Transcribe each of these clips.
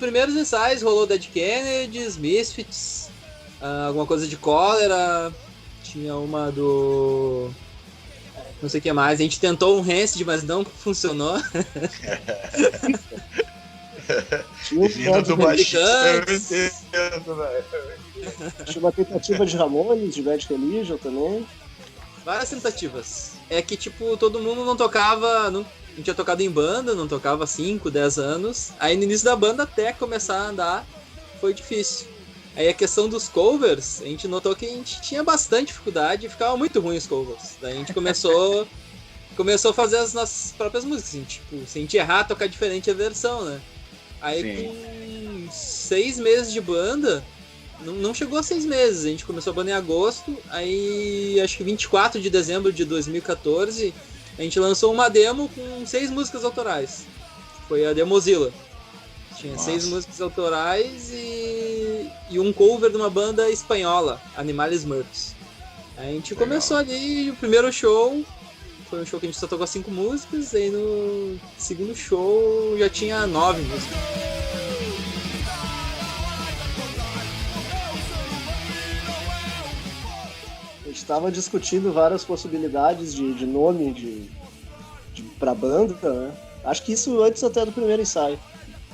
primeiros ensaios rolou Dead Kennedys, Misfits, alguma coisa de Cólera, tinha uma do... não sei o que mais. A gente tentou um Rancid, mas não funcionou. Vindo do baixista, eu entendo, velho. Tinha uma tentativa de Ramones, de Bad Religion também. Várias tentativas. É que, tipo, todo mundo não tocava... não tinha tocado em banda, não tocava há 5, 10 anos. Aí no início da banda, até começar a andar, foi difícil. Aí a questão dos covers, a gente notou que a gente tinha bastante dificuldade e ficava muito ruim os covers. Daí a gente começou a fazer as nossas próprias músicas, assim, tipo, se a gente errar, tocar diferente a versão, né? Aí com 6 meses de banda, não chegou a 6 meses, a gente começou a banda em agosto, aí acho que 24 de dezembro de 2014, a gente lançou uma demo com 6 músicas autorais. Foi a Demozilla. Tinha 6 músicas autorais e um cover de uma banda espanhola, Animales Muertos. A gente começou ali, o primeiro show, foi um show que a gente só tocou 5 músicas, aí no segundo show já tinha 9 músicas. A gente estava discutindo várias possibilidades de nome pra banda, né? Acho que isso antes até do primeiro ensaio.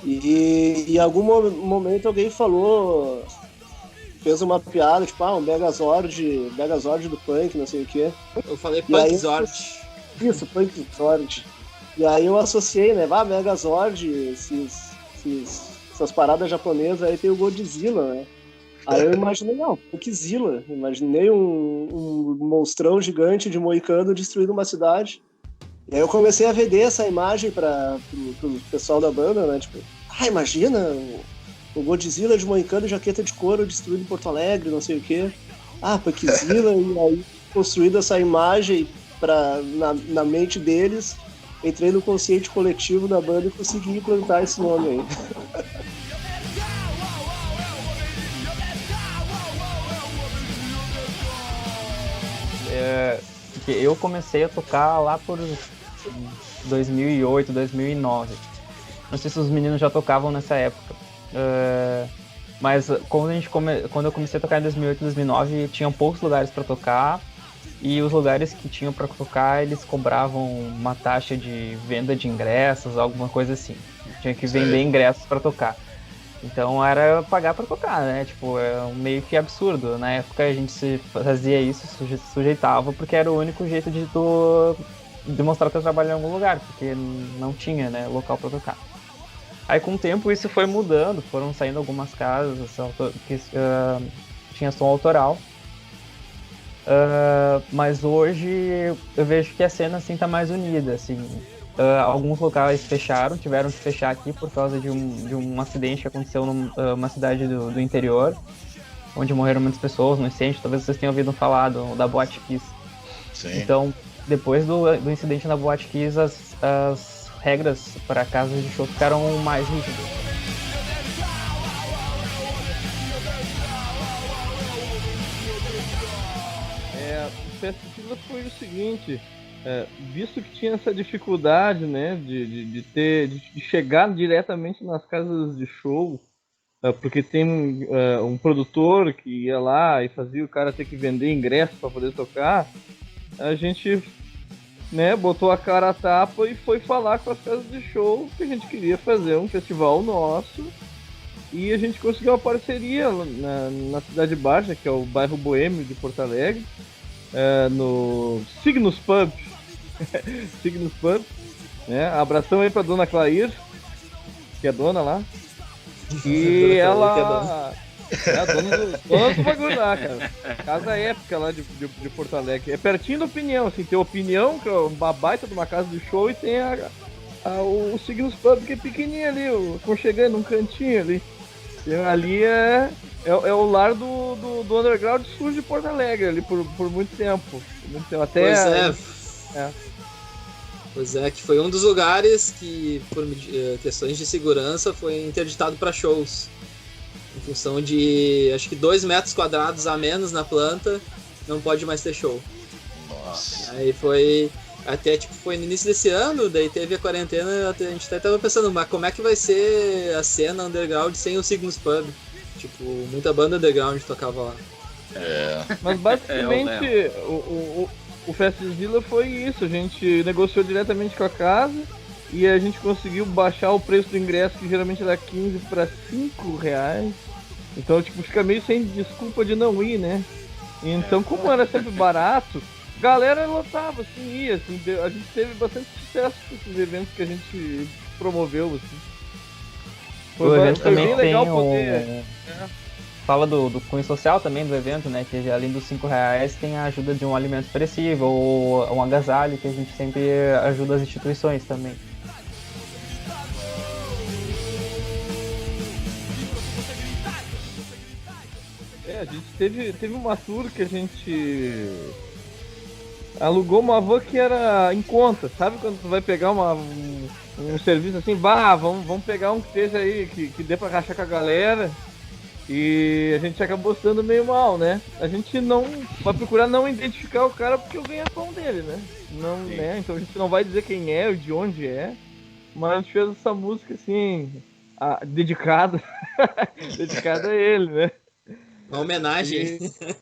E em algum momento alguém falou, fez uma piada, tipo, um Megazord do punk, não sei o quê. Eu falei Punkzord. Isso, Punkzord. E aí eu associei, né, Megazord, essas paradas japonesas, aí tem o Godzilla, né? Aí eu imaginei, Punkzilla. Imaginei um monstrão gigante de moicano destruindo uma cidade. E aí eu comecei a vender essa imagem pro pessoal da banda, né? Tipo, imagina o Godzilla de moicano e jaqueta de couro destruindo Porto Alegre, não sei o quê. Punkzilla, e aí construindo essa imagem na mente deles, entrei no consciente coletivo da banda e consegui implantar esse nome aí. Porque eu comecei a tocar lá por 2008, 2009. Não sei se os meninos já tocavam nessa época. Mas quando eu comecei a tocar em 2008, 2009, tinham poucos lugares para tocar. E os lugares que tinham para tocar, eles cobravam uma taxa de venda de ingressos, alguma coisa assim. Tinha que vender ingressos para tocar. Então era pagar pra tocar, né? Tipo, é meio que absurdo. Na época a gente se fazia isso, sujeitava, porque era o único jeito de tu demonstrar teu trabalho em algum lugar, porque não tinha, né, local pra tocar. Aí com o tempo isso foi mudando, foram saindo algumas casas que tinha som autoral. Mas hoje eu vejo que a cena assim tá mais unida, assim. Alguns locais tiveram que fechar aqui por causa de um acidente que aconteceu numa cidade do interior, onde morreram muitas pessoas no incêndio. Talvez vocês tenham ouvido falar da Boate Kiss. Sim. Então, depois do incidente na Boate Kiss, as regras para casas de show ficaram mais rígidas. O Pesquisa foi o seguinte... visto que tinha essa dificuldade, né, de chegar diretamente nas casas de show, porque tem um produtor que ia lá e fazia o cara ter que vender ingresso para poder tocar, a gente, né, botou a cara a tapa e foi falar com as casas de show que a gente queria fazer um festival nosso, e a gente conseguiu uma parceria na Cidade Baixa, que é o bairro boêmio de Porto Alegre, no Signos Pub. Signos Pub, né? Abração aí pra dona Clair, que é dona lá. E ela é a dona do bagulho lá, cara. Casa épica lá de Porto Alegre. É pertinho da Opinião, assim, tem a Opinião, que é uma baita de uma casa de show, e tem o Signos Pub, que é pequenininho ali, aconchegando, um cantinho ali. E ali é o lar do underground sul de Porto Alegre, ali por muito tempo. Até, Pois é, que foi um dos lugares que, por questões de segurança, foi interditado para shows. Em função de, acho que 2 metros quadrados a menos na planta, não pode mais ter show. Nossa. Aí foi... Até, tipo, foi no início desse ano, daí teve a quarentena, a gente até tava pensando, mas como é que vai ser a cena underground sem o Signos Pub? Tipo, muita banda underground tocava lá. Mas basicamente o Festzilla foi isso, a gente negociou diretamente com a casa e a gente conseguiu baixar o preço do ingresso, que geralmente era 15 para 5 reais. Então, tipo, fica meio sem desculpa de não ir, né? Então, como era sempre barato, galera lotava, assim, ia, assim, a gente teve bastante sucesso com esses eventos que a gente promoveu, assim. O evento foi também bem tem legal poder... Fala do cunho social também do evento, né? Que além dos 5 reais tem a ajuda de um alimento perecível ou um agasalho, que a gente sempre ajuda as instituições também. A gente teve uma tour que a gente alugou uma van que era em conta, sabe quando tu vai pegar um serviço assim, vamos pegar um que esteja aí, que dê pra rachar com a galera, e a gente acabou estando meio mal, né? A gente não vai procurar não identificar o cara porque o ganha-pão dele, né? Não, né? Então a gente não vai dizer quem é, de onde é, mas a gente fez essa música assim, dedicada a ele, né? Uma homenagem.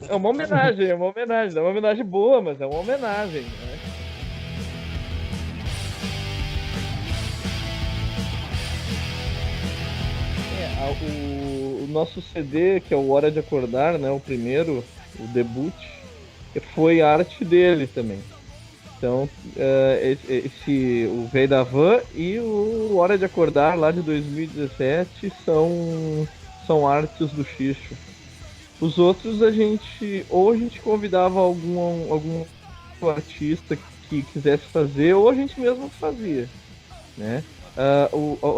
É uma homenagem, é uma homenagem boa, mas é uma homenagem, né? O nosso CD, que é o Hora de Acordar, né, o primeiro, o debut, foi arte dele também. Então, o Véi da Van e o Hora de Acordar, lá de 2017, são artes do Xixo. Os outros a gente convidava algum artista que quisesse fazer, ou a gente mesmo fazia, né?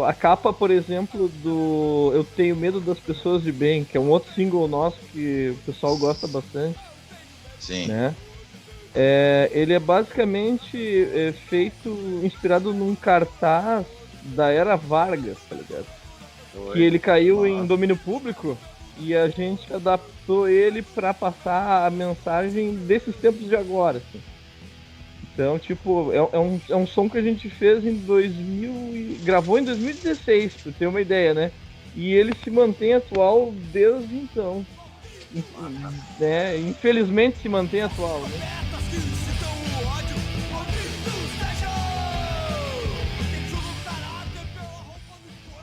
A capa, por exemplo, do Eu Tenho Medo das Pessoas de Bem, que é um outro single nosso que o pessoal gosta bastante. Sim. Né? Ele é basicamente feito, inspirado num cartaz da Era Vargas, tá ligado? Que ele caiu em domínio público. E a gente adaptou ele para passar a mensagem desses tempos de agora, assim. Então, tipo, é um som que a gente fez em gravou em 2016, pra ter uma ideia, né? E ele se mantém atual desde então. Né? Infelizmente se mantém atual, né?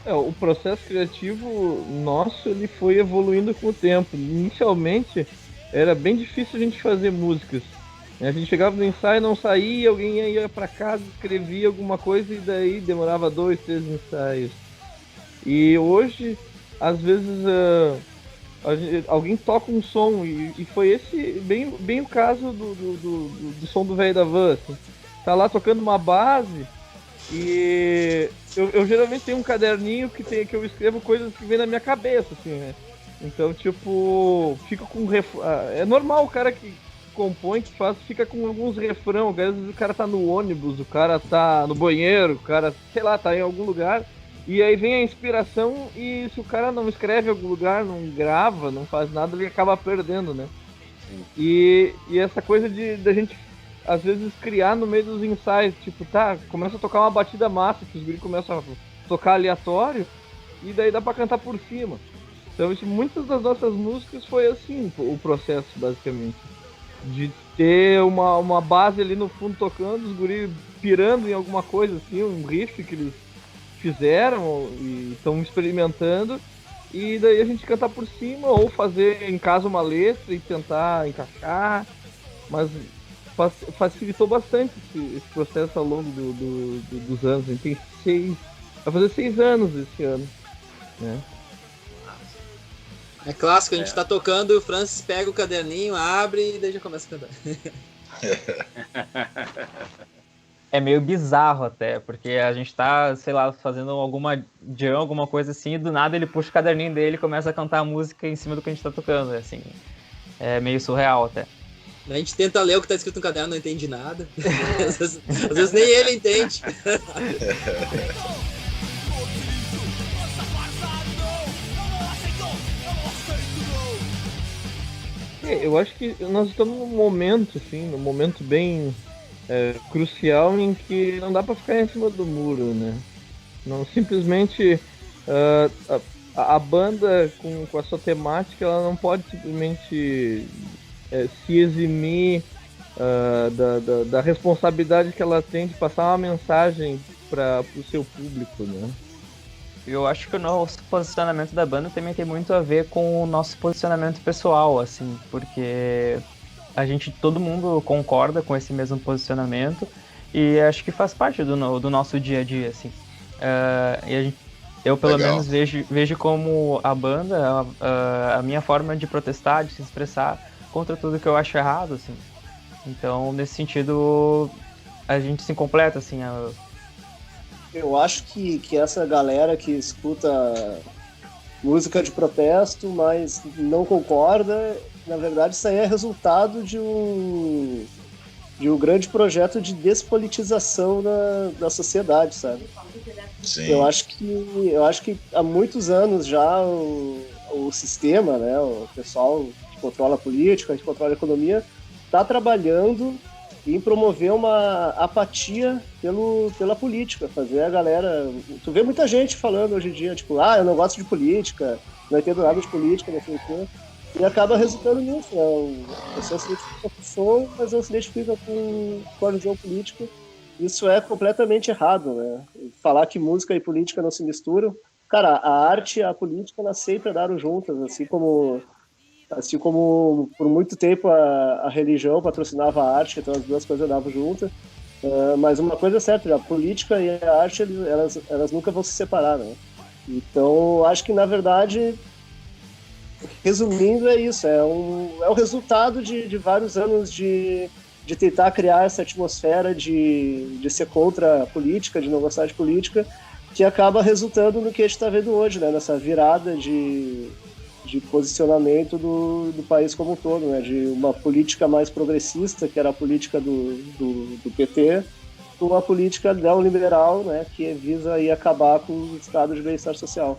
O processo criativo nosso, ele foi evoluindo com o tempo. Inicialmente era bem difícil a gente fazer músicas. A gente chegava no ensaio, não saía, alguém ia pra casa, escrevia alguma coisa e daí demorava 2, 3 ensaios. E hoje, às vezes, alguém toca um som e foi esse bem o caso do som do Véi da Van. Assim. Tá lá tocando uma base. E eu geralmente tenho um caderninho que eu escrevo coisas que vem na minha cabeça, assim, né? Então, tipo, fico com é normal o cara que compõe, que faz, fica com alguns refrão. Às vezes o cara tá no ônibus, o cara tá no banheiro, o cara, sei lá, tá em algum lugar. E aí vem a inspiração e se o cara não escreve em algum lugar, não grava, não faz nada, ele acaba perdendo, né? E essa coisa da gente às vezes criar no meio dos ensaios, tipo, começa a tocar uma batida massa, que os guris começam a tocar aleatório, e daí dá pra cantar por cima. Então, muitas das nossas músicas foi assim, o processo, basicamente. De ter uma base ali no fundo tocando, os guris pirando em alguma coisa, assim, um riff que eles fizeram e estão experimentando, e daí a gente cantar por cima, ou fazer em casa uma letra e tentar encaixar, mas facilitou bastante esse processo ao longo dos anos. A gente tem vai fazer 6 anos esse ano, né? É clássico, a gente tá tocando e o Francis pega o caderninho, abre e daí já começa a cantar. É meio bizarro até, porque a gente tá, sei lá, fazendo alguma jam, alguma coisa assim, e do nada ele puxa o caderninho dele e começa a cantar a música em cima do que a gente tá tocando, assim. É meio surreal até. A gente tenta ler o que tá escrito no caderno, não entende nada. Às vezes nem ele entende. Eu acho que nós estamos num momento, assim, num momento bem crucial em que não dá para ficar em cima do muro, né? Não simplesmente a banda com a sua temática, ela não pode simplesmente se eximir da responsabilidade que ela tem de passar uma mensagem para o seu público, né? Eu acho que o nosso posicionamento da banda também tem muito a ver com o nosso posicionamento pessoal, assim, porque todo mundo concorda com esse mesmo posicionamento e acho que faz parte do nosso dia a dia, assim. Eu pelo Legal. menos vejo como a banda a minha forma de protestar, de se expressar contra tudo que eu acho errado, assim. Então, nesse sentido, a gente se completa, assim. Eu acho que essa galera que escuta música de protesto, mas não concorda, na verdade isso aí é resultado de um grande projeto de despolitização da sociedade, sabe? Sim. Eu acho que há muitos anos já o sistema, né, o pessoal que controla a política, que controla a economia, está trabalhando em promover uma apatia pela política, fazer a galera... Tu vê muita gente falando hoje em dia, tipo, eu não gosto de política, não entendo nada de política, não sei o quê, e acaba resultando nisso, a pessoa se identifica com a pessoa, mas não se identifica com a visão política. Isso é completamente errado, né? Falar que música e política não se misturam. Cara, a arte e a política, elas sempre andaram juntas, assim como por muito tempo a religião patrocinava a arte, então as duas coisas andavam juntas. Mas uma coisa é certa, a política e a arte, elas nunca vão se separar, né? Então, acho que, na verdade, resumindo, é isso. É o resultado de vários anos de tentar criar essa atmosfera de ser contra a política, de não gostar de política, que acaba resultando no que a gente está vendo hoje, né? Nessa virada de posicionamento do país como um todo, né? De uma política mais progressista, que era a política do PT, para uma política neoliberal, né? Que visa aí acabar com o estado de bem-estar social.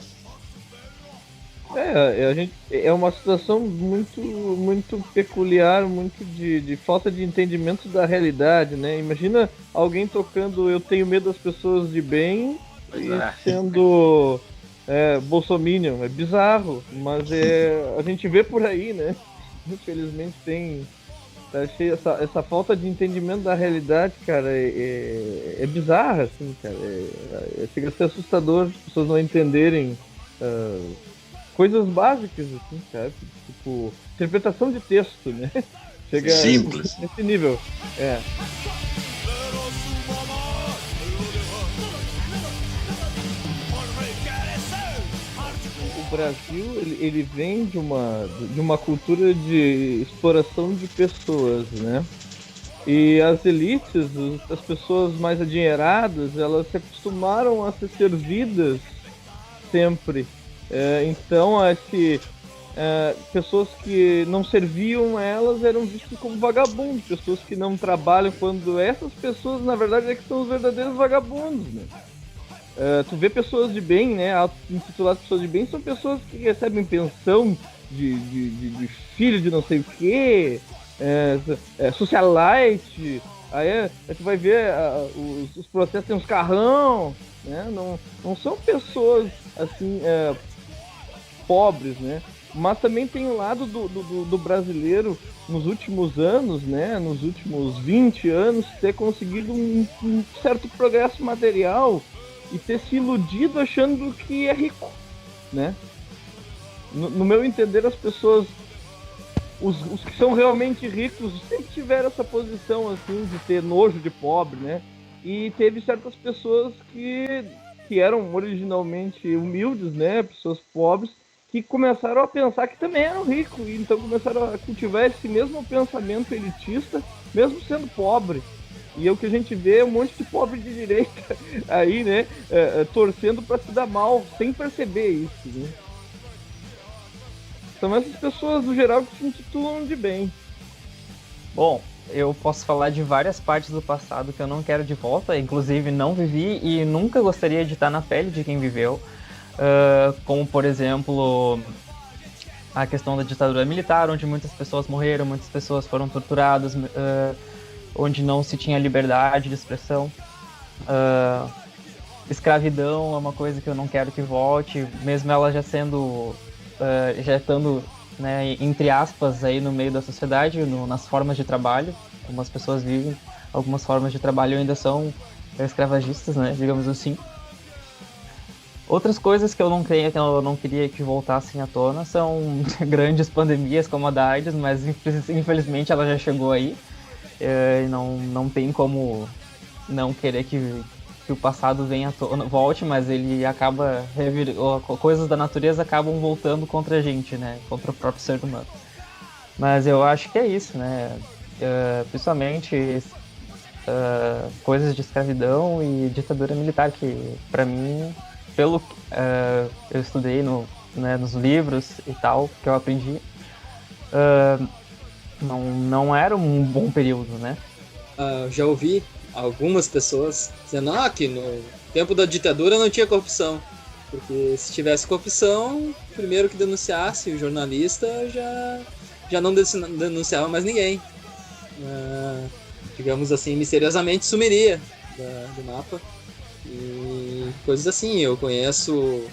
É uma situação muito, muito peculiar, muito de falta de entendimento da realidade, né? Imagina alguém tocando Eu Tenho Medo das Pessoas de Bem sendo bolsominion. É bizarro, mas a gente vê por aí, né? Infelizmente tá cheio essa falta de entendimento da realidade, cara, é bizarra, assim, cara. Chega a ser assustador as pessoas não entenderem coisas básicas, assim, sabe? Tipo, interpretação de texto, né? Chega simples. Nesse nível. O Brasil, ele vem de uma cultura de exploração de pessoas, né? E as elites, as pessoas mais adinheiradas, elas se acostumaram a ser servidas sempre. Então, pessoas que não serviam elas eram vistas como vagabundos, pessoas que não trabalham, quando essas pessoas, na verdade, é que são os verdadeiros vagabundos, né? Tu vê pessoas de bem, né? Intituladas pessoas de bem, são pessoas que recebem pensão de filho de não sei o quê, socialite. Aí tu vai ver os processos, tem uns carrão, né? Não são pessoas assim pobres, né? Mas também tem o lado do brasileiro nos últimos anos, né? Nos últimos 20 anos, ter conseguido um certo progresso material e ter se iludido achando que é rico, né? No meu entender, as pessoas, os que são realmente ricos, sempre tiveram essa posição assim de ter nojo de pobre, né? E teve certas pessoas que eram originalmente humildes, né? Pessoas pobres, que começaram a pensar que também eram ricos, e então começaram a cultivar esse mesmo pensamento elitista, mesmo sendo pobre. E o que a gente vê é um monte de pobre de direita aí, né? Torcendo para se dar mal, sem perceber isso, né? São essas pessoas, no geral, que se intitulam de bem. Bom, eu posso falar de várias partes do passado que eu não quero de volta, inclusive não vivi e nunca gostaria de estar na pele de quem viveu. Como, por exemplo, a questão da ditadura militar, onde muitas pessoas morreram, muitas pessoas foram torturadas. onde não se tinha liberdade de expressão. Escravidão é uma coisa que eu não quero que volte, mesmo ela já sendo, já estando, né, entre aspas, aí no meio da sociedade, nas formas de trabalho, como as pessoas vivem. Algumas formas de trabalho ainda são escravagistas, né, digamos assim. Outras coisas que eu não queria que voltassem à tona são grandes pandemias como a da AIDS, mas infelizmente ela já chegou aí. E não tem como não querer que o passado venha à tona, volte, mas ele acaba coisas da natureza acabam voltando contra a gente, né? Contra o próprio ser humano. Mas eu acho que é isso, né? Principalmente coisas de escravidão e ditadura militar, que para mim, pelo eu estudei nos livros e tal, que eu aprendi, não era um bom período, né? Já ouvi algumas pessoas dizendo que no tempo da ditadura não tinha corrupção. Porque se tivesse corrupção, primeiro que denunciasse o jornalista já não denunciava mais ninguém. Digamos assim, misteriosamente sumiria do mapa. E coisas assim, eu conheço,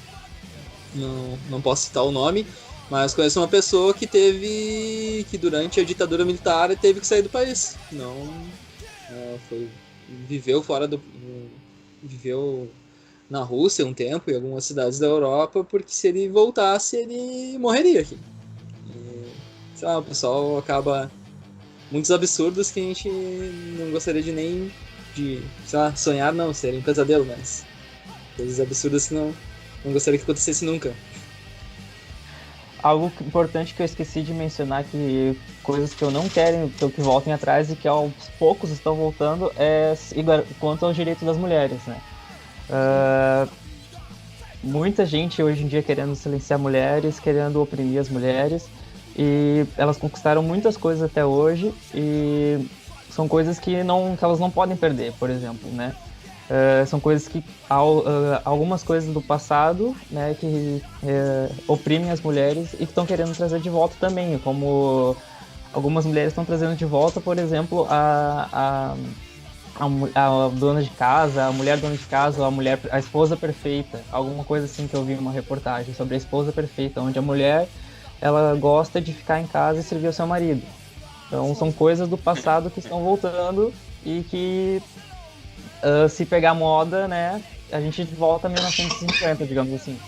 não posso citar o nome, mas conheço uma pessoa que durante a ditadura militar teve que sair do país. Viveu na Rússia um tempo, em algumas cidades da Europa, porque se ele voltasse, ele morreria aqui. E, o pessoal acaba muitos absurdos que a gente não gostaria de sonhar, não, seria um pesadelo, mas coisas absurdas que não gostaria que acontecesse nunca. Algo importante que eu esqueci de mencionar, que coisas que eu não quero que voltem atrás e que aos poucos estão voltando, quanto aos direitos das mulheres, né? Muita gente hoje em dia querendo silenciar mulheres, querendo oprimir as mulheres, e elas conquistaram muitas coisas até hoje, e são coisas que elas não podem perder, por exemplo, né? São coisas que algumas coisas do passado, né, que oprimem as mulheres e que estão querendo trazer de volta também, como algumas mulheres estão trazendo de volta, por exemplo, a dona de casa, a mulher dona de casa, a esposa perfeita, alguma coisa assim que eu vi uma reportagem sobre a esposa perfeita, onde a mulher ela gosta de ficar em casa e servir o seu marido. Então são coisas do passado que estão voltando e que se pegar moda, né, a gente volta a 1950, digamos assim.